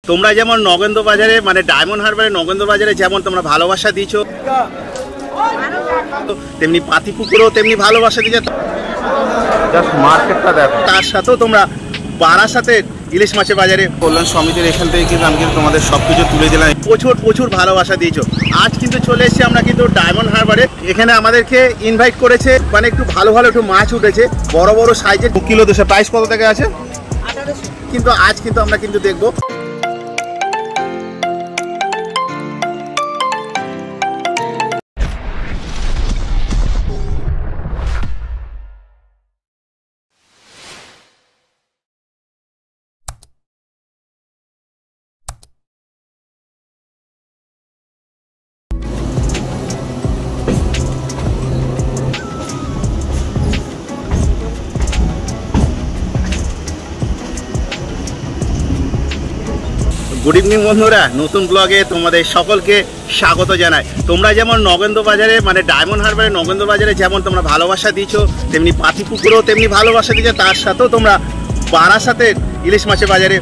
তোমরা যেমন নগেন্দ্র বাজারে মানে ডায়মন্ড হারবারে নগেন্দ্র বাজারে যেমন তোমরা ভালোবাসা দিয়েছো, তেমনি পাতিপুকুরেও তেমনি ভালোবাসা দিয়েছো। জাস্ট মার্কেটটা দেখো। তার সাথেও তোমরা বারাসাতে ইলিশ মাছের বাজারে কল্যাণ সমিতির এখান থেকে কিন্তু আমি কিন্তু তোমাদের সব কিছু তুলে দিলাম। প্রচুর ভালোবাসা দিয়েছো। আজ কিন্তু চলে এসেছি আমরা কিন্তু ডায়মন্ড হারবারে। এখানে আমাদেরকে ইনভাইট করেছে, মানে একটু ভালো একটু মাছ উঠেছে, বড় সাইজের 2 কিলো 200। প্রাইস কত থেকে আছে? 1800। কিন্তু আজ কিন্তু আমরা কিন্তু দেখবো। গুড ইভিনিং বন্ধুরা, নতুন ব্লগে তোমাদের সকলকে স্বাগত জানাই। তোমরা যেমন নগেন্দ্র বাজারে মানে ডায়মন্ড হারবারে নগেন্দ্র বাজারে যেমন তোমরা ভালোবাসা দিয়েছো, তেমনি পাতিপুকুরেও তেমনি ভালোবাসা দিয়েছো। তার সাথেও তোমরা বারাসাতে ইলিশ মাছের বাজারে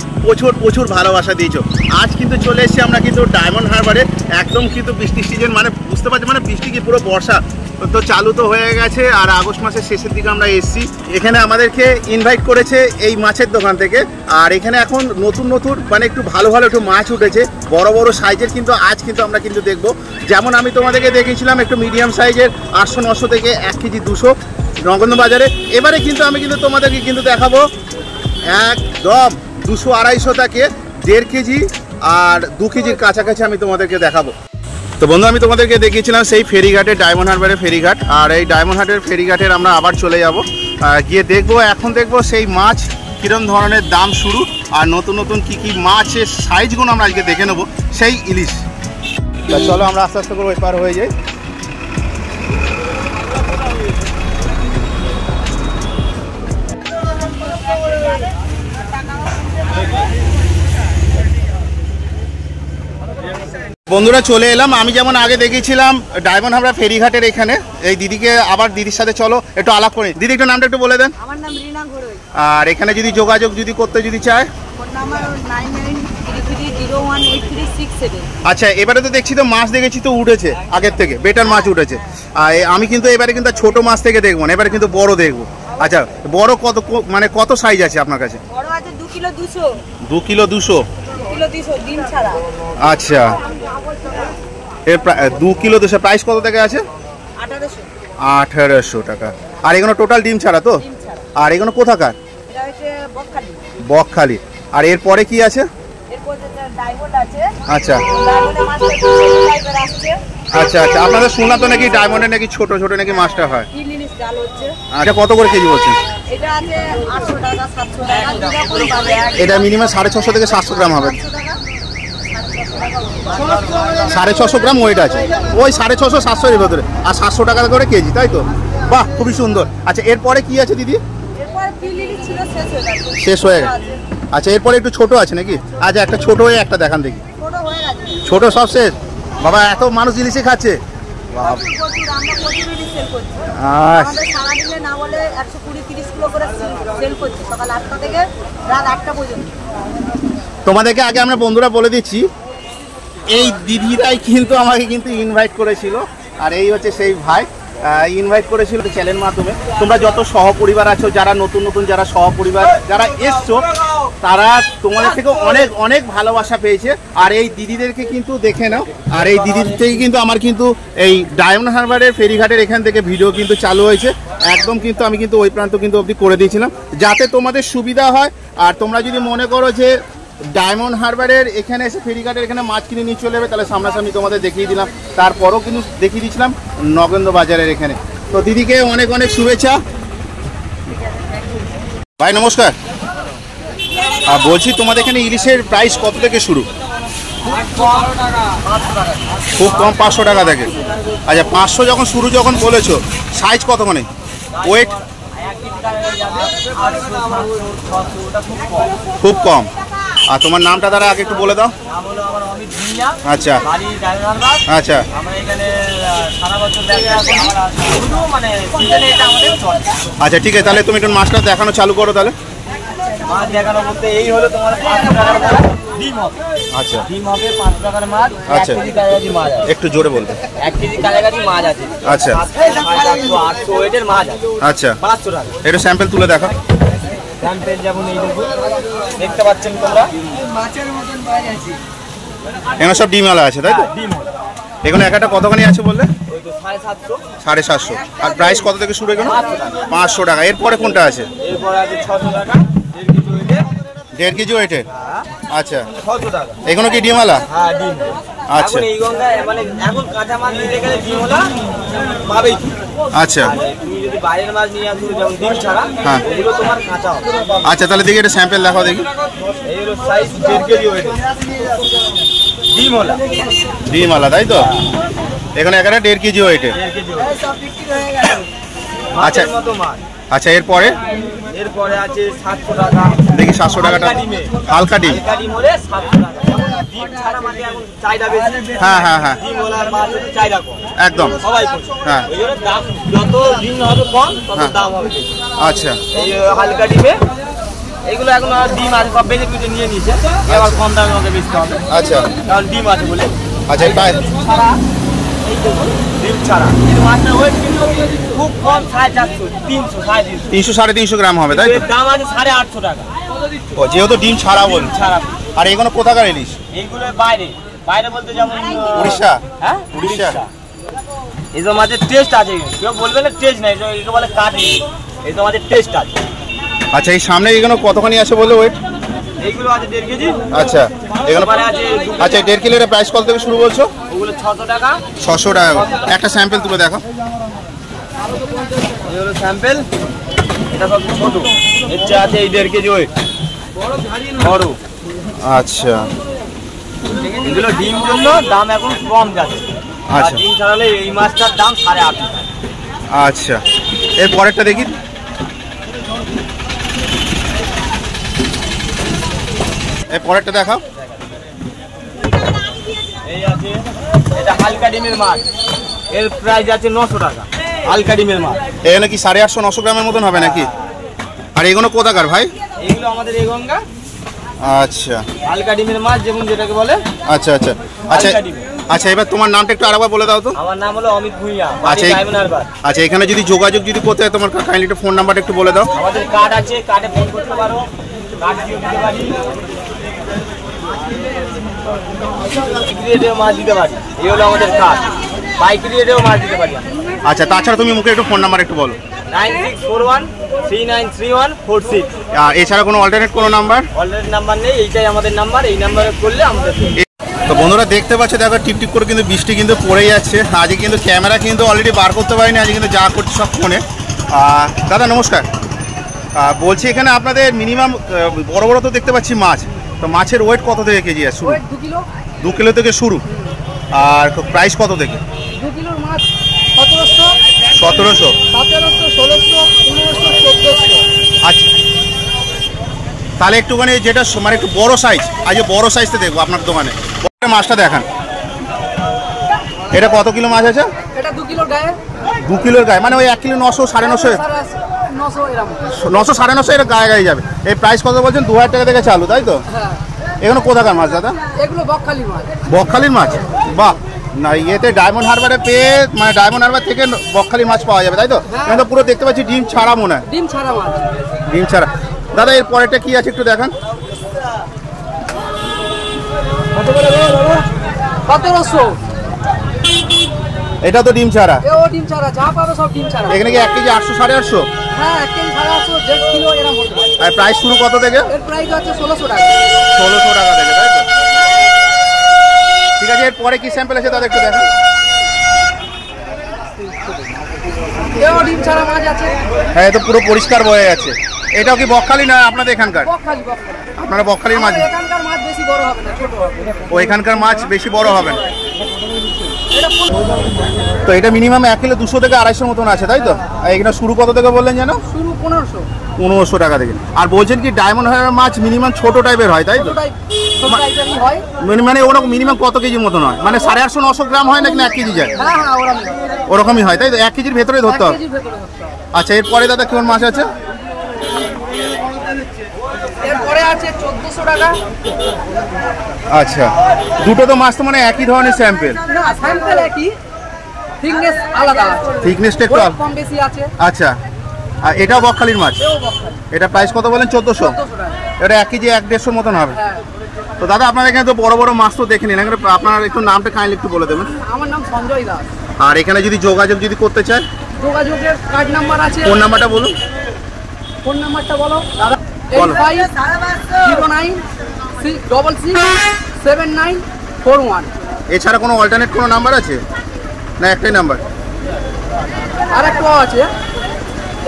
প্রচুর ভালোবাসা দিয়েছো। আজ কিন্তু চলে এসেছি আমরা কিন্তু ডায়মন্ড হারবারে। একদম কিন্তু বৃষ্টির সিজন, মানে বুঝতে পারছি, মানে বৃষ্টি কি পুরো বর্ষা তো চালু তো হয়ে গেছে। আর আগস্ট মাসের শেষের দিকে আমরা এসেছি। এখানে আমাদেরকে ইনভাইট করেছে এই মাছের দোকান থেকে। আর এখানে এখন নতুন মানে একটু ভালো একটু মাছ উঠেছে, বড় সাইজের। কিন্তু আজ কিন্তু আমরা কিন্তু দেখবো। যেমন আমি তোমাদেরকে দেখিয়েছিলাম একটু মিডিয়াম সাইজের 800-900 থেকে 1 কেজি 200 নগেন্দ্র বাজারে। এবারে কিন্তু আমি কিন্তু তোমাদেরকে কিন্তু দেখাবো একদম 200-250 থেকে 1.5 কেজি আর 2 কেজির কাছাকাছি আমি তোমাদেরকে দেখাবো। তো বন্ধু, আমি তোমাদেরকে দেখিয়েছিলাম সেই ফেরিঘাটে, ডায়মন্ড হারবারের ফেরিঘাট। আর এই ডায়মন্ড হারবারের ফেরিঘাটের আমরা আবার চলে যাব, গিয়ে দেখবো। এখন দেখবো সেই মাছ কীরকম ধরনের দাম শুরু, আর নতুন কী মাছের সাইজগুলো আমরা আজকে দেখে নেবো সেই ইলিশ। চলো আমরা আস্তে করে ওই পার হয়ে যাই। বন্ধুরা চলে এলাম। আমি যেমন আগে দেখিয়েছিলাম ডায়মন্ড হারবার ফেরিঘাটের এখানে, এই দিদিকে আবার দিদির সাথে চলো একটু আলাপ করি। দিদি একটু নামটা একটু বলে দেন। আমার নাম রিনা ঘোড়ই। আর এখানে যদি যোগাযোগ করতে চায়, ফোন নাম্বার 9933018367। আচ্ছা, এবারে তো দেখছি তো মাছ দেখেছি তো উঠেছে আগের থেকে, বেটার মাছ উঠেছে। আর আমি কিন্তু এবারে কিন্তু ছোট মাছ থেকে দেখবো না, এবারে কিন্তু বড় দেখবো। আচ্ছা, বড় কত মানে কত সাইজ আছে আপনার কাছে? বড় আছে 2 কিলো 200। 2 কিলো 200 ডিম ছাড়া। আচ্ছা, এর 2 কিলো 200। প্রাইস কত থেকে আছে? 1800 টাকা। আর এগুলো টোটাল ডিম ছাড়া তো? আর এগুলো কোথাকার? এটা হচ্ছে বকখালি। আর এরপরে কি আছে? এরপরে ডায়মন্ড আছে। আচ্ছা ডায়মন্ডের মাছ টাইপের আসছে। আচ্ছা, আপনাদের শুনলাম তো নাকি ডায়মন্ডে নাকি ছোট নাকি মাছটা হয়। ইলিশ ডাল হচ্ছে। আচ্ছা, কত করে কেজি বলছেন? এটা আছে 800 টাকা 700 টাকা। এটা মিনিমাম 650 থেকে 700 গ্রাম হবে। 650 গ্রাম ওয়েট আছে, ওই 650-700 এর ভেতরে। আর 700 টাকা করে কেজি, তাই তো? বাহ, খুবই সুন্দর। আচ্ছা, এরপরে কি আছে দিদি? শেষ হয়ে গেছে। আচ্ছা, এরপরে একটু ছোট আছে নাকি? আচ্ছা, একটা ছোট হয়ে একটা দেখান দেখি। ছোট সব শেষ? বাবা, এত মানুষ ইলিশে খাচ্ছে। তোমাদেরকে আগে আমরা বন্ধুরা বলে দিচ্ছি, এই দিদিরাই কিন্তু আমাকে কিন্তু ইনভাইট করেছিল। আর এই হচ্ছে সেই ভাই, ইনভাইট করেছিল চ্যানেলের মাধ্যমে। তোমরা যত সহপরিবার আছো, যারা নতুন যারা সহপরিবার যারা এসছো, তারা তোমাদের থেকে অনেক ভালোবাসা পেয়েছে। আর এই দিদিদেরকে কিন্তু দেখে নাও। আর এই দিদির থেকে কিন্তু আমার কিন্তু এই ডায়মন্ড হারবারের ফেরিঘাটের এখান থেকে ভিডিও কিন্তু চালু হয়েছে। একদম কিন্তু আমি কিন্তু ওই প্রান্ত কিন্তু অবধি করে দিয়েছিলাম, যাতে তোমাদের সুবিধা হয়। আর তোমরা যদি মনে করো যে ডায়মন্ড হারবারের এখানে এসে ফেরিঘাটের এখানে মাছ কিনে নিয়ে চলে যাবে, তাহলে সামনাসামনি তোমাদের দেখিয়ে দিলাম। তারপরও কিন্তু দেখিয়ে দিয়েছিলাম নগেন্দ্র বাজারের এখানে। তো দিদিকে অনেক শুভেচ্ছা। ভাই নমস্কার। আর বলছি, তোমাদের এখানে ইলিশের প্রাইস কত থেকে শুরু? খুব কম, 500 টাকা থেকে। আচ্ছা, 500 যখন শুরু যখন বলেছো, সাইজ কত মানে ওয়েট? খুব কম। আর তোমার নামটা দ্বারা আগে একটু বলে দাও। আচ্ছা আচ্ছা, আচ্ছা ঠিক আছে, তাহলে তুমি একটু মাছটা দেখানো চালু করো তাহলে। মাছ দেখানো বলতে এই হলো তোমার 500 টাকার মাছ ডিম হবে। আচ্ছা ডিম হবে 500 টাকার মাছ। আচ্ছা। 1 কেজি কালেগাড়ি মাছ আছে। একটু জোরে বলতে। 1 কেজি কালেগাড়ি মাছ আছে। আচ্ছা 700 800 ওয়েটের মাছ আছে। আচ্ছা 500 টাকা। একটু স্যাম্পল তুলে দেখো। স্যাম্পল যেমন এই দেখতে পাচ্ছেন তোমরা মাছের মতন মাছ আছে। এখানে সব ডিমওয়ালা আছে তাই তো? ডিম এখানে একটা কতখানি আছে বললে? ওই তো 750। 750। আর প্রাইস কত থেকে শুরু এখানে? 500 টাকা। এরপরে কোনটা আছে? এরপরে আছে 600 টাকা 1.5 কেজি ওয়েটের। 1.5 কেজি ওয়েটের। আচ্ছা 600 টাকা। এগুলো কি ডিমওয়ালা? হ্যাঁ ডিম। আচ্ছা এখন এই গঙ্গায় মানে এখন কাঁচা মাছ নিতে গেলে ডিম হলা পাবেই। আচ্ছা তুমি যদি বাইরের মাছ নিয়ে আসো যেমন ডিম ছাড়া হ্যাঁ। ওগুলো তোমার কাঁচা হবে। আচ্ছা তাহলে দেখি এটা স্যাম্পল দেখাও দেখি। এই হলো সাইজ 1.5 কেজি ওয়েটের ডিম হলা। ডিমওয়ালা তাই তো? এখানে একটা 1.5 কেজি ওয়েটের। 1.5 কেজি ওয়েটের। সব বিক্রি হয়ে গেল। আচ্ছা মাছের মতো মাছ। আচ্ছা এরপরে এরপরে আছে 700 টাকা। দেখি 700 টাকাটা। হালকা ডিমে। হালকা ডিম। হালকা ডিম হলে 700 টাকা। যেমন ডিম ছাড়া মানে এখন চাহিদা বেশি। হ্যাঁ হ্যাঁ হ্যাঁ ডিম হলা মাছ চাহিদা কম। একদম। সবাই করছে। হ্যাঁ। ওই জন্য দাম যত ডিম হবে কম তত হ্যাঁ। দাম হবে বেশি। আচ্ছা এই হালকা ডিমে এইগুলো এখন আর ডিম আছে সব বেঁচে কুচে নিয়ে নিয়েছে। এবার কম দামে আমাকে বেচতে হবে আচ্ছা কারণ ডিম আছে বলে। আচ্ছা প্রায় ছাড়া এই দেখুন ডিম ছাড়া এর মাছটা ওয়েট কিন্তু খুব কম 450 300 350 300 350 গ্রাম হবে তাই তো? এর দাম আছে 850 টাকা ও যেহেতু ডিম ছাড়া বল। ছাড়া। আর এগুলো কোথাকার ইলিশ? এইগুলো বাইরে বাইরে বলতে যেমন উড়িষ্যা? হ্যাঁ উড়িষ্যা। এইসব মাছের টেস্ট আছে। কেউ বলবে না টেস্ট নাই, এগুলো বলে কাটি। এইসব মাছের টেস্ট আছে। আচ্ছা এই সামনে এগুলো কতখানি আছে বললে ওয়েট? এইগুলো আছে 1.5 কেজি। আচ্ছা এগুলো ওপারে আছে 2 কেজি। আচ্ছা 1.5 কিলোর প্রাইস কত থেকে শুরু বলছো? ওগুলো 600 টাকা। 600 টাকা। একটা স্যাম্পল তুলে দেখো। এই হলো স্যাম্পল। এটা সব ছোট। এর চেয়ে আছে এই 1.5 কেজি ওয়েট বড়। আচ্ছা এগুলো ডিম জন্য দাম এখন কম যাচ্ছে। আচ্ছা। ডিম ছাড়ালে এই মাছটার দাম 850 টাকা। আচ্ছা এর পরেরটা দেখি। এর পরেরটা দেখাও। এই আছে এটা হালকা ডিমের মাছ। এর প্রাইস আছে 900 টাকা। হালকা ডিমের মাছ। এখানে কি 850 900 গ্রামের মতন হবে নাকি? আর এগুলো কোথাকার ভাই? এইগুলো আমাদের এই গঙ্গা। আচ্ছা হালকা ডিমের মাছ যেমন যেটাকে বলে। আচ্ছা আচ্ছা আচ্ছা হালকা ডিমের। আচ্ছা এবার তোমার নামটা একটু আরেকবার বলে দাও তো। আমার নাম হলো অমিত ভুঁইয়া। আচ্ছা ডায়মন্ড হারবার। আচ্ছা এখানে যদি যোগাযোগ যদি করতে হয় তোমার কাইন্ডলি একটু ফোন নাম্বারটা একটু বলে দাও। আমাদের কার্ড আছে, কার্ডে ফোন করতে পারো। কার্ড দিয়ে দিতে পারি। পাইকারি রেটেও মাছ দিতে পারি। এই হলো আমাদের কার্ড। পাইকারি রেটেও মাছ দিতে পারি। আচ্ছা তাছাড়া তুমি মুখে একটু ফোন নাম্বার একটু বলো। 9641393146। আর এছাড়া কোনো অল্টারনেট কোনো নাম্বার? অলরেডি নাম্বার নেই, এইটাই আমাদের নাম্বার। এই নাম্বারে করলে আমাদের। তো বন্ধুরা দেখতে পাচ্ছ দেখো টিপ টিপ করে কিন্তু বৃষ্টি কিন্তু পড়ে যাচ্ছে। আজকে কিন্তু ক্যামেরা কিন্তু অলরেডি বার করতে পারিনি, আজকে কিন্তু যা করছি সব ফোনে। দাদা নমস্কার। বলছি এখানে আপনাদের মিনিমাম বড় বড় তো দেখতে পাচ্ছি মাছ, তো মাছের ওয়েট কত থেকে কেজি আছে শুরু? 2 কিলো। 2 কিলো থেকে শুরু। আর প্রাইস কত থেকে? 2 কিলোর মাছ 1700 1700 1700 1600 1500 1400। আচ্ছা তাহলে একটুখানি যেটা মানে একটু বড় সাইজ, আজকে বড় সাইজটা দেখবো আপনার দোকানে। বড় মাছটা দেখান। এটা কত কিলো মাছ আছে? এটা 2 কিলোর গায়ে। 2 কিলোর গায়ে মানে ওই 1 কিলো 900 950 900 এরকম। 900 950 এটা গায়ে গায়ে যাবে। এই প্রাইস কত বলছেন? 2000 টাকা থেকে চালু তাই তো? হ্যাঁ এগুলো কোথাকার মাছ দাদা? এগুলো বকখালি মাছ। বকখালির মাছ? বাহ না ইয়েতে ডায়মন্ড হারবারে পেয়ে মানে ডায়মন্ড হারবার থেকে বকখালির মাছ পাওয়া যাবে তাই তো? এখানে তো পুরো দেখতে পাচ্ছি ডিম ছাড়া মনে হয়। ডিম ছাড়া মাছ। ডিম ছাড়া। দাদা এর পরেরটা কি আছে একটু দেখান। কত করে দাদা? 1700। এটা তো ডিম ছাড়া। এও ডিম ছাড়া, যা পাবে সব ডিম ছাড়া। এখানে কি 1 কেজি 800 850? হ্যাঁ 1 কেজি 850 1.5 কিলো এরকম হতে পারে। আর প্রাইস শুরু কত থেকে? এর প্রাইস আছে 1600 টাকা। 1600 টাকা থেকে তাই তো? ঠিক আছে এর পরে কি স্যাম্পল আছে দাদা একটু দেখান। এও ডিম ছাড়া মাছ আছে। হ্যাঁ এটা পুরো পরিষ্কার বয়ে গেছে। এটাও কি বকখালি না আপনাদের এখানকার? বকখালি। আপনারা বকখালির মাছ? এখানকার মাছ বেশি বড় হবে না, ছোট হবে। ও এখানকার মাছ বেশি বড় হবে না। এটা তো এটা মিনিমাম 1 কিলো 200 থেকে 250 মতন আছে তাই তো? আর এখানে শুরু কত থেকে বললেন যেন? শুরু 1500। 1500 টাকা থেকে। আর বলছেন কি ডায়মন্ড হারবার মাছ মিনিমাম ছোট টাইপের হয় তাই তো? ছোট টাইপেরই হয়। মানে ওরকম মিনিমাম কত কেজি মতন হয়? মানে 850 900 গ্রাম হয় নাকি 1 কেজি যায়? হ্যাঁ হ্যাঁ ওরকমই। ওরকমই হয় তাই তো? 1 কেজির ভেতরে ধরতে 1 হবে। কেজির ভেতরে ধরতে হবে। আচ্ছা এরপরে দাদা কোন মাছ আছে? আছে 1400 টাকা। আচ্ছা, দুটো তো মাছ তো মানে একই ধরনের স্যাম্পেল? না, স্যাম্পেল একই, থিকনেস আলাদা আছে, থিকনেসটা একটু কম বেশি আছে। আচ্ছা, আর এটাও বকখালির মাছ? এও বকখালি। এটা প্রাইস কত বলেন? 1400? 1400 টাকা। এটা 1 কেজি 1-150 মতন হবে। হ্যাঁ। তো দাদা আপনার এখানে তো বড় বড় মাছ তো দেখে নিন, এখানে আপনার একটু নামটা কাইন্ডলি একটু বলে দেবেন। আমার নাম সঞ্জয় দাস। আর এখানে যদি যোগাযোগ যদি করতে চায়? যোগাযোগের কার্ড নাম্বার আছে। ফোন নাম্বারটা বলুন। ফোন নাম্বারটা বলো দাদা। বলো। 8509667941। এছাড়া কোনো অল্টারনেট কোনো নাম্বার আছে না একটাই নাম্বার? আর একটা আছে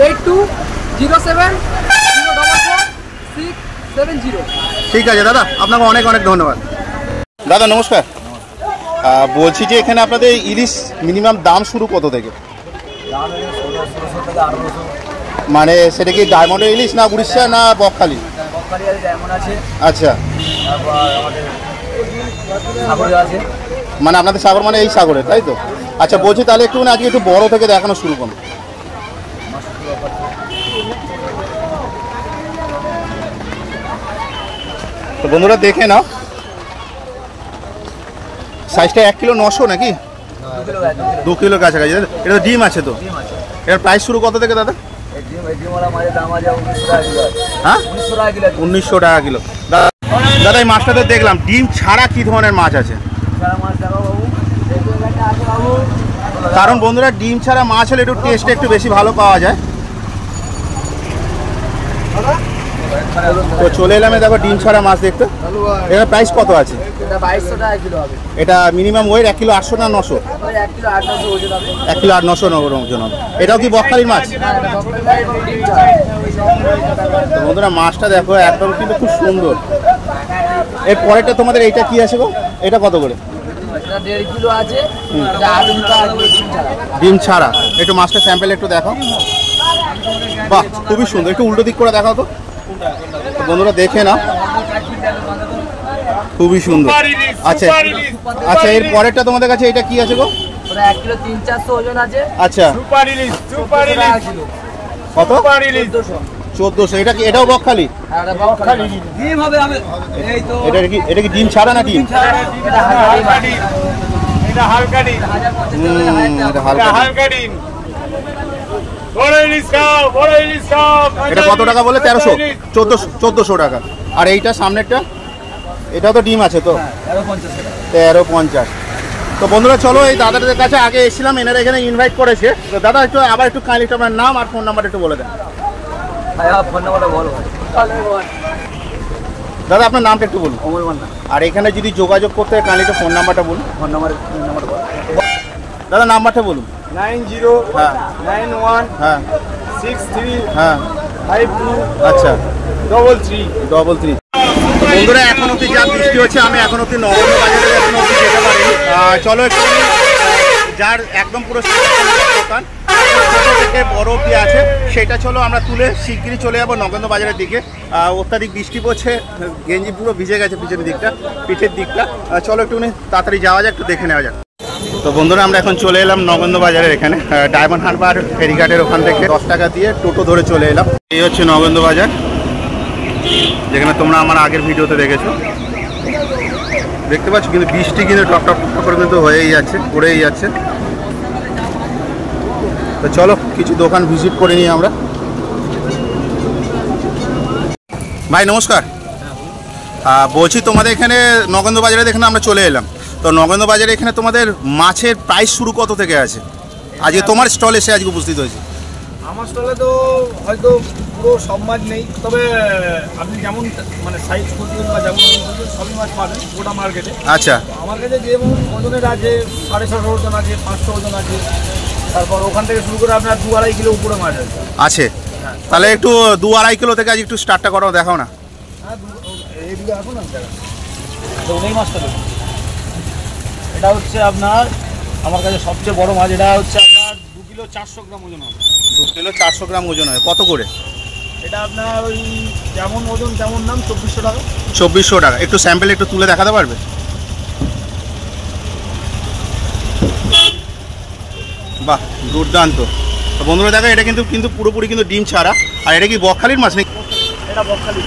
8207044670। ঠিক আছে দাদা, আপনাকে অনেক অনেক ধন্যবাদ। দাদা নমস্কার, বলছি যে এখানে আপনাদের ইলিশ মিনিমাম দাম শুরু কত থেকে? মানে সেটা কি ডায়মন্ডের ইলিশ না উড়িষ্যা না বকখালি? আচ্ছা, মানে আপনাদের সাগর মানে এই সাগরে, তাই তো? আচ্ছা, বলছি তাহলে একটু আজকে একটু বড় থেকে দেখানো শুরু করুন। তো বন্ধুরা দেখে নাও, সাইজটা 1 কিলো 900 নাকি 2 কিলোর কাছাকাছি? এটা তো ডিম আছে তো? এটার প্রাইস শুরু কত থেকে দাদা? হ্যাঁ, 1900 টাকা কিলো। দাদা এই মাছটা তো দেখলাম, ডিম ছাড়া কি ধরনের মাছ আছে? কারণ বন্ধুরা ডিম ছাড়া মাছ হলে একটু টেস্টটা একটু বেশি ভালো পাওয়া যায়। তো চলে এলাম দেখো ডিম ছাড়া মাছ দেখতে। এটার প্রাইস কত আছে? এটা মিনিমাম ওয়েট 1 কিলো 800 না 900? 1 কিলো 800 ওজন হবে। এটাও কি বকখালির মাছ? তো বন্ধুরা মাছটা দেখো একদম কিন্তু খুব সুন্দর। এর পরেরটা তোমাদের এইটা কি আছে গো? এটা কত করে? ডিম ছাড়া। একটু মাছটা স্যাম্পেল একটু দেখো। বাহ, খুবই সুন্দর। একটু উল্টো দিক করে দেখাও তো বন্ধুরা, দেখে না, খুবই সুন্দর। আচ্ছা আচ্ছা, এর পরেরটা তোমাদের কাছে এটা কি আছে গো? 1 কিলো 300-400 ওজন আছে। আচ্ছা, কত? 1400। এটা কি এটাও বকখালি? ডিম হবে। এটা কি ডিম ছাড়া না ডিম? এটা হালকা ডিম। এটা কত টাকা বলে? 1300? 1400 টাকা। আর এইটা সামনেরটা এটাও তো ডিম আছে তো? 1350। তো বন্ধুরা চলো, এই দাদাদের কাছে আগে এসেছিলাম, এনারা এখানে ইনভাইট করেছে। তো দাদা একটু আবার একটু কাইন্ডলি আপনার নাম আর ফোন নাম্বার একটু বলে দেন। দাদা আপনার নামটা একটু বলুন। আর এখানে যদি যোগাযোগ করতে হয় কাইন্ডলি একটু ফোন নাম্বারটা বলুন। দাদা নাম্বারটা বলুন। 9091 হ্যাঁ 63 হ্যাঁ 52 আচ্ছা 33। বন্ধুরা এখন অব্দি যা বৃষ্টি হচ্ছে, আমি এখন অব্দি নগর বাজারে এখন অব্দি যেতে পারিনি। চলো একটু যার একদম পুরো দোকান ছোট থেকে বড় অব্দি আছে সেটা চলো আমরা তুলে শিগগিরই চলে যাবো নগেন্দ্র বাজারের দিকে। অত্যাধিক বৃষ্টি পড়ছে, গেঞ্জি পুরো ভিজে গেছে পিছনের দিকটা, পিঠের দিকটা। চলো একটুখানি তাড়াতাড়ি যাওয়া যাক, একটু দেখে নেওয়া যাক। তো বন্ধুরা আমরা এখন চলে এলাম নগেন্দ্র বাজারের এখানে, ডায়মন্ড হারবার ফেরিঘাটের ওখান থেকে 10 টাকা দিয়ে টোটো ধরে চলে এলাম। এই হচ্ছে নগেন্দ্র বাজার, যেখানে তোমরা আমার আগের ভিডিওতে দেখেছো। দেখতে পাচ্ছ কিন্তু বৃষ্টি কিন্তু টপ টপ করে কিন্তু হয়েই যাচ্ছে, পড়েই যাচ্ছে। তো চলো কিছু দোকান ভিজিট করে নিই আমরা। ভাই নমস্কার, বলছি তোমাদের এখানে নগেন্দ্র বাজারে এখানে আমরা চলে এলাম। তো নগেন্দ্র বাজারে এখানে তোমাদের মাছের প্রাইস শুরু কত থেকে আছে? আজকে তোমার স্টল এসে আজকে উপস্থিত হয়েছে। আমার স্টলে তো হয়তো পুরো সব মাছ নেই, তবে আপনি যেমন মানে সাইজ খুঁজবেন বা যেমন সবই মাছ পাবেন গোটা মার্কেটে। আচ্ছা, আমার কাছে যেমন ওজনের আছে 650 ওজন আছে, 500 ওজন আছে, তারপর ওখান থেকে শুরু করে আপনার 2-2.5 কিলো উপরে মাছ আছে। তাহলে একটু 2-2.5 কিলো থেকে আজ একটু স্টার্টটা করো, দেখাও না। হ্যাঁ, এইগুলো এখন আমি দেখা তো এই মাছটা দেখুন। এটা হচ্ছে আপনার আমার কাছে সবচেয়ে বড় মাছ। এটা হচ্ছে আপনার 2 কিলো 400 গ্রাম ওজন হবে। 2 কিলো 400 গ্রাম ওজন হয়। কত করে? এটা আপনার ওই যেমন ওজন তেমন দাম, 2400 টাকা। 2400 টাকা। একটু স্যাম্পল একটু তুলে দেখাতে পারবে? বাহ, দুর্দান্ত। তো বন্ধুরা দেখো, এটা কিন্তু পুরোপুরি কিন্তু ডিম ছাড়া। আর এটা কি বকখালির মাছ নাকি? এটা বকখালি।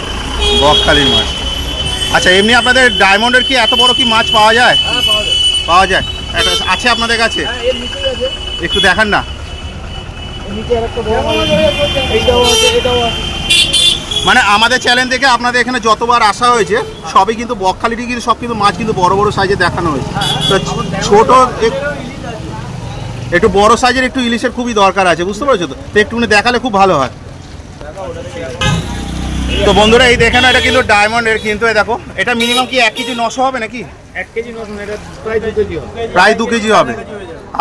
বকখালির মাছ। আচ্ছা, এমনি আপনাদের ডায়মন্ডের কি এত বড় কি মাছ পাওয়া যায়? হ্যাঁ পাওয়া যায়। পাওয়া যায়, আছে আপনাদের কাছে? হ্যাঁ এর নিচেই আছে, একটু দেখান না। এর নিচে আরেকটা বড় মাছ আছে, এইটাও আছে, এটাও আছে। মানে আমাদের চ্যানেল থেকে আপনাদের এখানে যতবার আসা হয়েছে সবই কিন্তু বকখালিটি কিন্তু সব কিন্তু মাছ কিন্তু বড় বড় সাইজে দেখানো হয়েছে। তো ছোট একটু বড় সাইজের একটু ইলিশের খুবই দরকার আছে, বুঝতে পারছো তো? তো একটুখানি দেখালে খুব ভালো হয়। তো বন্ধুরা এই দেখে না, এটা কিন্তু ডায়মন্ডের, কিন্তু এই দেখো এটা মিনিমাম কি 1 কেজি 900 হবে নাকি? 1 কেজি 900, এটা প্রায় 2 কেজি হবে। প্রায় 2 কেজি হবে।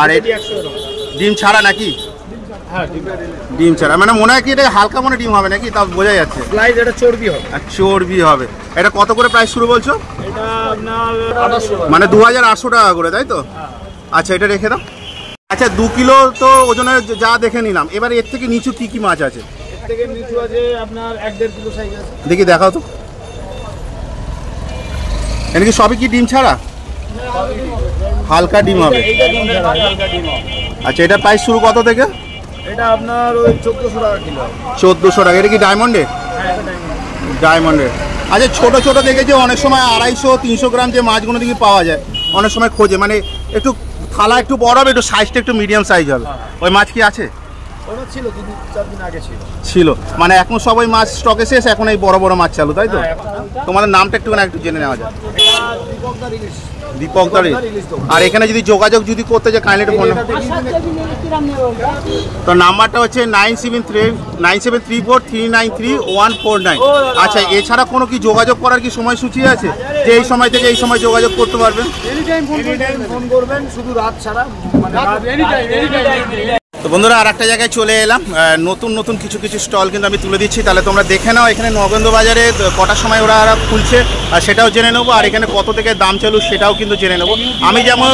আর এই 100 গ্রাম। ডিম ছাড়া নাকি? হ্যাঁ ডিম ছাড়া, মানে মনে হয় কি এটা হালকা মনে ডিম হবে নাকি, তাও বোঝা যাচ্ছে। স্লাইস, এটা চর্বি হবে। আর চর্বি হবে। এটা কত করে প্রাইস শুরু বলছো? এটা আপনার 2800 মানে 2800 টাকা করে, তাই তো? আচ্ছা, এটা রেখে দাও। আচ্ছা, 2 কিলো তো ওজনের যা দেখে নিলাম, এবার এর থেকে নিচু কি কি মাছ আছে? এর থেকে নিচু আছে আপনার 1-1.5 কিলো সাইজ আছে। দেখি দেখাও তো। এটা কি সবই কি ডিম ছাড়া? হালকা ডিম হবে। এইটা ডিম ছাড়া, হালকা ডিম হবে। আচ্ছা, এটা প্রাইস শুরু কত থেকে? এটা আপনার ওই 1400 টাকা কিলো। 1400 টাকা। এটা কি ডায়মন্ডের? হ্যাঁ এটা ডায়মন্ড। ডায়মন্ডের। আচ্ছা, ছোট ছোট দেখেছি অনেক সময় 250-300 গ্রাম যে মাছগুলো দেখি পাওয়া যায়, অনেক সময় খোঁজে, মানে একটু থালা একটু বড় হবে, একটু সাইজটা একটু মিডিয়াম সাইজ হবে। ওই মাছ কি আছে? ওটা ছিল 2-4 দিন আগে ছিল, মানে এখন সবাই মাছ স্টকে শেষ, এখন এই বড় বড় মাছ চালু, তাই তো? তোমাদের নামটা একটু জেনে নেওয়া যায়। দীপকদার। আর এখানে যদি যোগাযোগ যদি করতে চায় কাইন্ডলি একটু ফোন। তো নাম্বারটা হচ্ছে 9734393149। আচ্ছা, এছাড়া কোনো কি যোগাযোগ করার কি সময়সূচি আছে, যে এই সময় থেকে এই সময় যোগাযোগ করতে পারবেন? এনি টাইম ফোন করবেন, শুধু রাত ছাড়া, মানে এনি টাইম। তো বন্ধুরা আর একটা জায়গায় চলে এলাম, নতুন নতুন কিছু কিছু স্টল কিন্তু আমি তুলে দিচ্ছি, তাহলে তোমরা দেখে নাও এখানে নগেন্দ্র বাজারে কটার সময় ওরা খুলছে আর সেটাও জেনে নেবো, আর এখানে কত থেকে দাম চালু সেটাও কিন্তু জেনে নেবো। আমি যেমন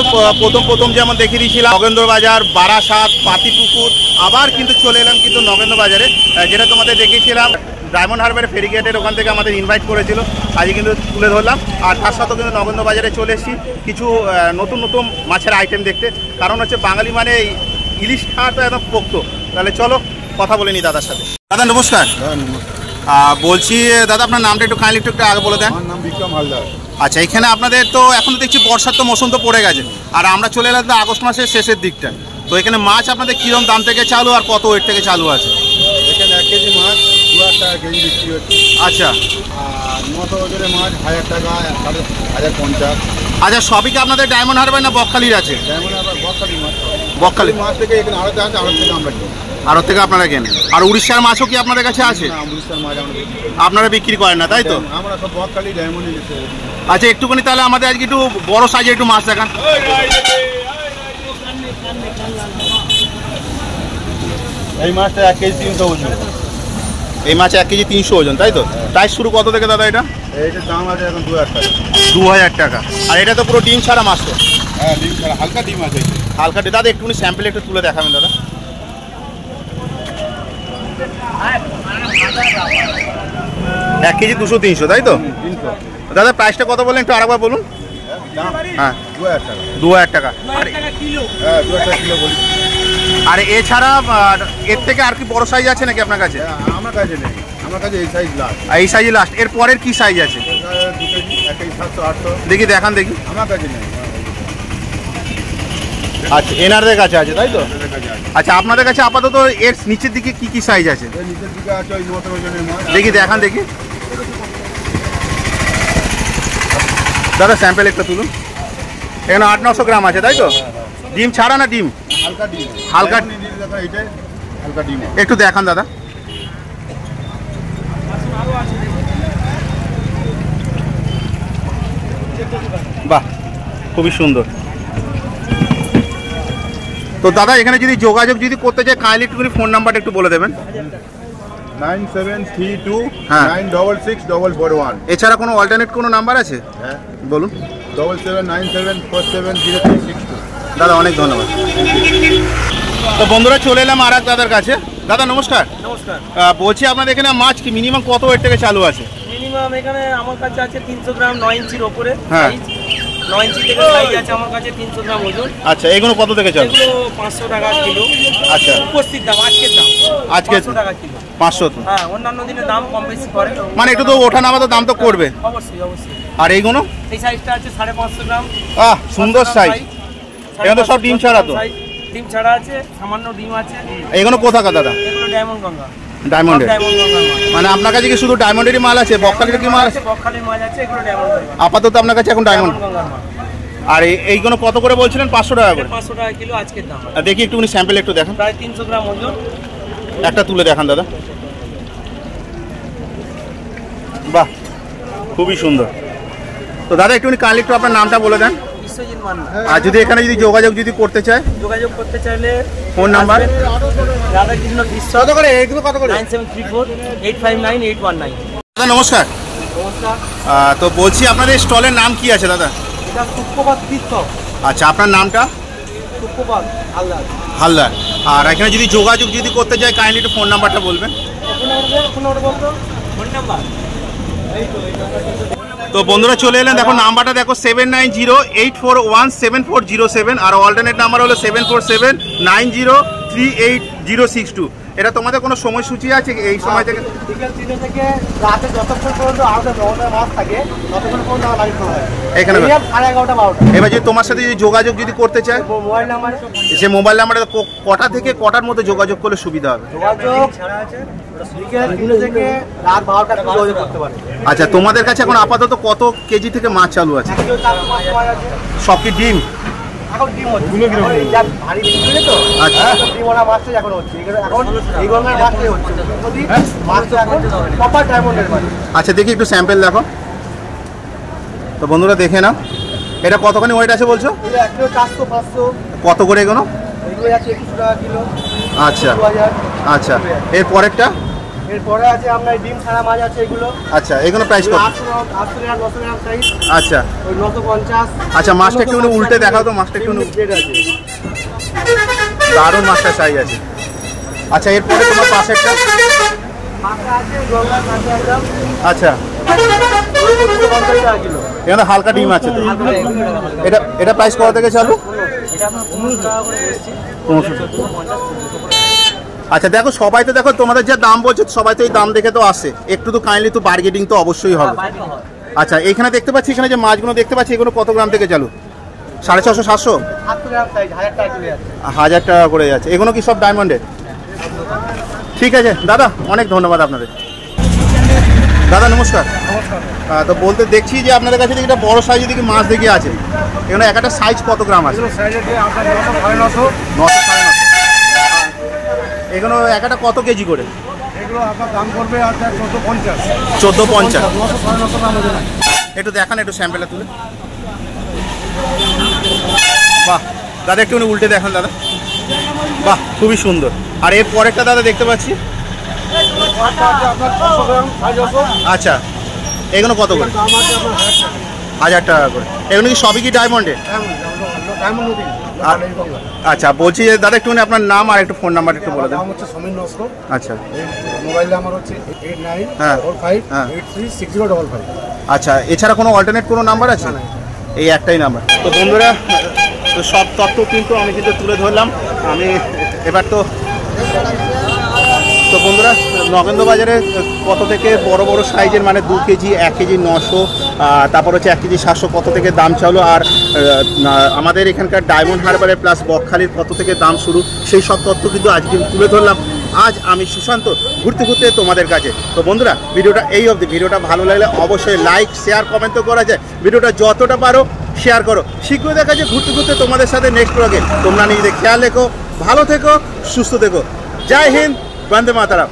প্রথম যেমন দেখিয়ে দিয়েছিলাম নগেন্দ্র বাজার, বারাসাত, পাতিপুকুর, আবার কিন্তু চলে এলাম কিন্তু নগেন্দ্র বাজারে, যেটা তোমাদের দেখিয়েছিলাম ডায়মন্ড হারবারের ফেরিগেটের ওখান থেকে আমাদের ইনভাইট করেছিল, আজকে কিন্তু তুলে ধরলাম। আর তার সাথেও কিন্তু নগেন্দ্র বাজারে চলে এসেছি কিছু নতুন নতুন মাছের আইটেম দেখতে, কারণ হচ্ছে বাঙালি মানে ইলিশ খাওয়া তো একদম পোক্ত। তাহলে চলো কথা বলে নি দাদার সাথে। দাদা নমস্কার। বলছি দাদা আপনার নামটা একটু কাইন্ডলি একটু আগে বলে দেন। আমার নাম বিক্রম হালদার। আচ্ছা, এখানে আপনাদের তো এখন তো দেখছি বর্ষার তো মৌসুম তো পড়ে গেছে, আর আমরা চলে এলাম তো আগস্ট মাসের শেষের দিকটা, তো এখানে মাছ আপনাদের কীরকম দাম থেকে চালু আর কত ওয়েট থেকে চালু আছে? এখানে 1 কেজি মাছ 2000 টাকা কেজি বিক্রি হচ্ছে। আচ্ছা। আর 900 ওজনের মাছ 1000 টাকা, 1050। আচ্ছা, সবই কি আপনাদের ডায়মন্ড হারবার না বকখালির আছে? যেমন আবার বকখালি মাছ, বকখালি মাছ থেকে এখানে আড়তে আছে, আড়ত থেকে আমরা কিনি। আরও থেকে আপনারা কেনেন? আর উড়িষ্যার মাছও কি আপনাদের কাছে আছে? না, উড়িষ্যার মাছ আমরা বিক্রি করি। আপনারা বিক্রি করেন না, তাই তো? আমরা সব বকখালি ডায়মন্ডে নিতে। আচ্ছা, একটুখানি তাহলে আমাদের আজকে একটু বড় সাইজের একটু মাছ দেখান। এই মাছটা 1 কেজি 300 ওজন। এই মাছ 1 কেজি 300 ওজন, তাই তো? প্রাইস শুরু কত থেকে দাদা এটা? এইটার দাম আছে এখন 2000 টাকা। 2000 টাকা। আর এটা তো পুরো ডিম ছাড়া মাছ তো? হ্যাঁ, ডিম ছাড়া, হালকা ডিম আছে। হালকা ডিম। দাদা একটুখানি স্যাম্পল একটু তুলে দেখাবেন দাদা। এক কেজি 200-300, তাই তো? 300। দাদা প্রাইসটা কত বললেন একটু আরেকবার বলুন। দাম হ্যাঁ, 2000 টাকা। 2000 টাকা। হ্যাঁ, 2000 টাকা কিলো বলি। আর এছাড়া এর থেকে আর কি বড় সাইজ আছে নাকি আপনার কাছে? আমার কাছে নেই, আমার কাছে এই সাইজ লাস্ট। এই সাইজে লাস্ট। এর পরের কি সাইজ আছে? 2 কেজি, 1 কেজি 700-800। দেখি দেখান দেখি। আমার কাছে নেই। আচ্ছা, এনারদের কাছে আছে, তাই তো? আমাদের কাছে আছে। আচ্ছা, আপনাদের কাছে আপাতত এর নিচের দিকে কি কি সাইজ আছে? এর নিচের দিকে আছে ওই 900 ওজনের মাছ। দেখি দেখান দেখি। দাদা স্যাম্পল একটা তুলুন। এখানে 800-900 গ্রাম আছে, তাই তো? ডিম ছাড়া না ডিম? হালকা ডিম। হালকা- ডিম দেখো, এইটাই হালকা ডিম। একটু দেখান দাদা। বাহ, খুবই সুন্দর। তো দাদা এখানে যদি যোগাযোগ যদি করতে চাই কাইন্ডলি একটুখানি ফোন নাম্বারটা একটু বলে দেবেন। 9732 হ্যাঁ। 966 এছাড়া কোনো অল্টারনেট কোনো নাম্বার আছে? হ্যাঁ, বলুন। 7797470362। দাদা অনেক ধন্যবাদ। তো বন্ধুরা চলে এলাম আর এক দাদার কাছে। দাদা নমস্কার। নমস্কার। বলছি আপনাদের এখানে মাছ কি মিনিমাম কত ওয়েট থেকে চালু আছে? মিনিমাম এখানে আমার কাছে আছে 300 গ্রাম 9 ইঞ্চির ওপরে হ্যাঁ। সাইজ। 9 ইঞ্চি থেকে সাইজ আছে আমার কাছে 300 গ্রাম ওজন। আচ্ছা, এগুলো কত থেকে চলে? এগুলো 500 টাকা কিলো। আচ্ছা, উপস্থিত দাম আজকের দাম আজকে 500 টাকা কিলো। 500 তো, হ্যাঁ, অন্যান্য দিনে দাম কম বেশি করে, মানে একটু তো ওঠা নামা তো দাম তো করবে। অবশ্যই অবশ্যই। আর এইগুলো? এই সাইজটা আছে 550 গ্রাম। সুন্দর সাইজ। এগুলো তো সব ডিম ছাড়া তো? ডিম ছাড়া আছে, সামান্য ডিম আছে। এগুলো কোথাকার দাদা? এগুলো ডায়মন্ড গঙ্গা। ডায়মন্ডের? ডায়মন্ড গঙ্গার মাল। মানে আপনার কাছে কি শুধু ডায়মন্ডেরই মাল আছে? বকখালির কি মাল আছে? বকখালির মাল আছে, এগুলো ডায়মন্ড গঙ্গা। আপাতত আপনার কাছে এখন ডায়মন্ড গঙ্গার মাল। আর এইগুলো কত করে বলছিলেন? 500 টাকা করে? 500 টাকা কিলো আজকের দাম। আর দেখি একটুখানি স্যাম্পল একটু দেখান। প্রায় 300 গ্রাম ওজন। একটা তুলে দেখান দাদা। বাহ, খুবই সুন্দর। তো দাদা একটুখানি কাইন্ডলি একটু আপনার নামটা বলে দেন। বিশ্বজিৎ মান্না। আর যদি এখানে যদি যোগাযোগ যদি করতে চায়? যোগাযোগ করতে চাইলে ফোন নাম্বার? রাধাকৃষ্ণ কৃষ্ণ। কত করে এগুলো কত করে? 9734859819। দাদা নমস্কার। নমস্কার। তো বলছি আপনাদের স্টলের নাম কি আছে দাদা? এটা সুপ্রভাত তীর্থ। আচ্ছা, আপনার নামটা? সুপ্রভাত হালদার। হালদার। আর এখানে যদি যোগাযোগ যদি করতে চায় কাইন্ডলি একটু ফোন নাম্বারটা বলবেন। Phone number. তো বন্ধুরা চলে এলেন, দেখো নাম্বারটা দেখো 7908417407, আর অল্টারনেট নাম্বার হলো 7479038062। এটা তোমাদের কোনো সময়সূচি আছে এই সময় থেকে? বিকেল 3 থেকে রাতে যতক্ষণ পর্যন্ত আমাদের রমজানের মাছ থাকে ততক্ষণ পর্যন্ত আমার লাইভ করা হয়। এখানে 11:30 12টা। এবার যদি তোমার সাথে যদি যোগাযোগ যদি করতে চায়, মোবাইল নাম্বার, সে মোবাইল নাম্বারে কটা থেকে কটার মধ্যে যোগাযোগ করলে সুবিধা হবে? যোগাযোগ বিকেল 3 থেকে রাত 12টা পর্যন্ত যোগাযোগ করতে পারে। আচ্ছা, তোমাদের কাছে এখন আপাতত কত কেজি থেকে মাছ চালু আছে? 1 কিলো 400 মাছ পাওয়া যাচ্ছে। সব কি ডিম? এখন ডিম হচ্ছে। এখন এই যা ভারী বিক্রি তো, আচ্ছা। ডিম ওরা মাছটা এখন হচ্ছে। এখন এই গঙ্গার মাছটাই হচ্ছে। যদি মাছটা এখন প্রপার ডায়মন্ডের মাছ। আচ্ছা, দেখি একটু স্যাম্পল দেখো। তো বন্ধুরা দেখে নাও, এটা কতখানি ওয়েট আছে বলছো? এগুলো 1 কিলো 400 500। কত করে এগুলো? এগুলো আছে 21 টাকা কিলো। আচ্ছা 2000। আচ্ছা, এর পরেরটা? এরপরে আছে আপনার ডিম ছাড়া মাছ আছে এগুলো। আচ্ছা, এগুলো প্রাইস কত? 800 গ্রাম 900 গ্রাম সাইজ। আচ্ছা ওই 950। আচ্ছা, মাছটা একটু উল্টে দেখাও তো, মাছটা একটু রেড আছে। দারুণ মাছটা সাইজ আছে। আচ্ছা, এরপরে তোমার পাশেরটা? মাছটা আছে গঙ্গার মাছ একদম। আচ্ছা, ওই 50 টাকা কিলো। এখানে হালকা ডিম আছে তো? এটা প্রাইস কত থেকে চালু? এটা আপনার 15 টাকা করে এসেছে। 15। আচ্ছা দেখো, সবাই তো দেখো তোমাদের যা দাম বলছো সবাই তো এই দাম দেখে তো আসে, একটু তো কাইন্ডলি তো বার্গেটিং তো অবশ্যই হবে। আচ্ছা, এখানে দেখতে পাচ্ছি, এখানে যে মাছগুলো দেখতে পাচ্ছি এগুলো কত গ্রাম থেকে চালু? 650 700? 700 গ্রাম সাইজ 1000 টাকা কিলো আছে। 1000 টাকা করে যাচ্ছে। এগুলো কি সব ডায়মন্ডের? ঠিক আছে দাদা, অনেক ধন্যবাদ আপনাদের। দাদা নমস্কার। তো বলতে দেখছি যে আপনাদের কাছে একটা বড় সাইজের দিকে মাছ দেখি আছে, এখানে একটা সাইজ কত গ্রাম আছে? এগুলো সাইজ আছে আপনার 900 950। 900 950। এগুলো একটা কত কেজি করে? এগুলো আপনার দাম করবে আপনার 1450। 1450। 900 950 গ্রাম ওজন আছে। একটু দেখান, একটু স্যাম্পেলটা তুলে। বাহ দাদা, একটু উল্টে দেখান দাদা। বাহ, খুবই সুন্দর। আর এর পরেরটা দাদা দেখতে পাচ্ছি। মাছটা আছে আপনার 600 গ্রাম সাইজ আছে। আচ্ছা, এগুলো কত করে? দাম আছে আপনার 1000 টাকা করে। এগুলো কি সবই কি ডায়মন্ডে? ডায়মন্ড নদী। আচ্ছা, বলছি যে দাদা একটুখানি আপনার নাম আর একটু ফোন নাম্বার একটু বলে দেন। নাম হচ্ছে সমীর নস্কর। আচ্ছা মোবাইল নাম্বার হচ্ছে 89 হ্যাঁ। 45 হ্যাঁ। 83 6055। আচ্ছা, এছাড়া কোনো অল্টারনেট কোনো নাম্বার আছে? এই একটাই নাম্বার। তো বন্ধুরা, তো সব তথ্য কিন্তু আমি কিন্তু তুলে ধরলাম। আমি এবার তো বন্ধুরা, নগেন্দ্র বাজারে কত থেকে বড় বড় সাইজের মানে 2 কেজি 1 কেজি 900, তারপর হচ্ছে 1 কেজি 700 কত থেকে দাম চালু, আর আমাদের এখানকার ডায়মন্ড হারবারে প্লাস বকখালির কত থেকে দাম শুরু, সেই সব তথ্য কিন্তু আজকে তুলে ধরলাম। আজ আমি সুশান্ত ঘুরতে ঘুরতে তোমাদের কাছে। তো বন্ধুরা, ভিডিওটা এই অবধি। ভিডিওটা ভালো লাগলে অবশ্যই লাইক শেয়ার কমেন্ট তো করা যায়, ভিডিওটা যতটা পারো শেয়ার করো। শীঘ্রই দেখা যায় ঘুরতে ঘুরতে তোমাদের সাথে নেক্সট ব্লগে। তোমরা নিজেদের খেয়াল রেখো, ভালো থেকো, সুস্থ থেকো। জয় হিন্দ, বন্দে মাতরম।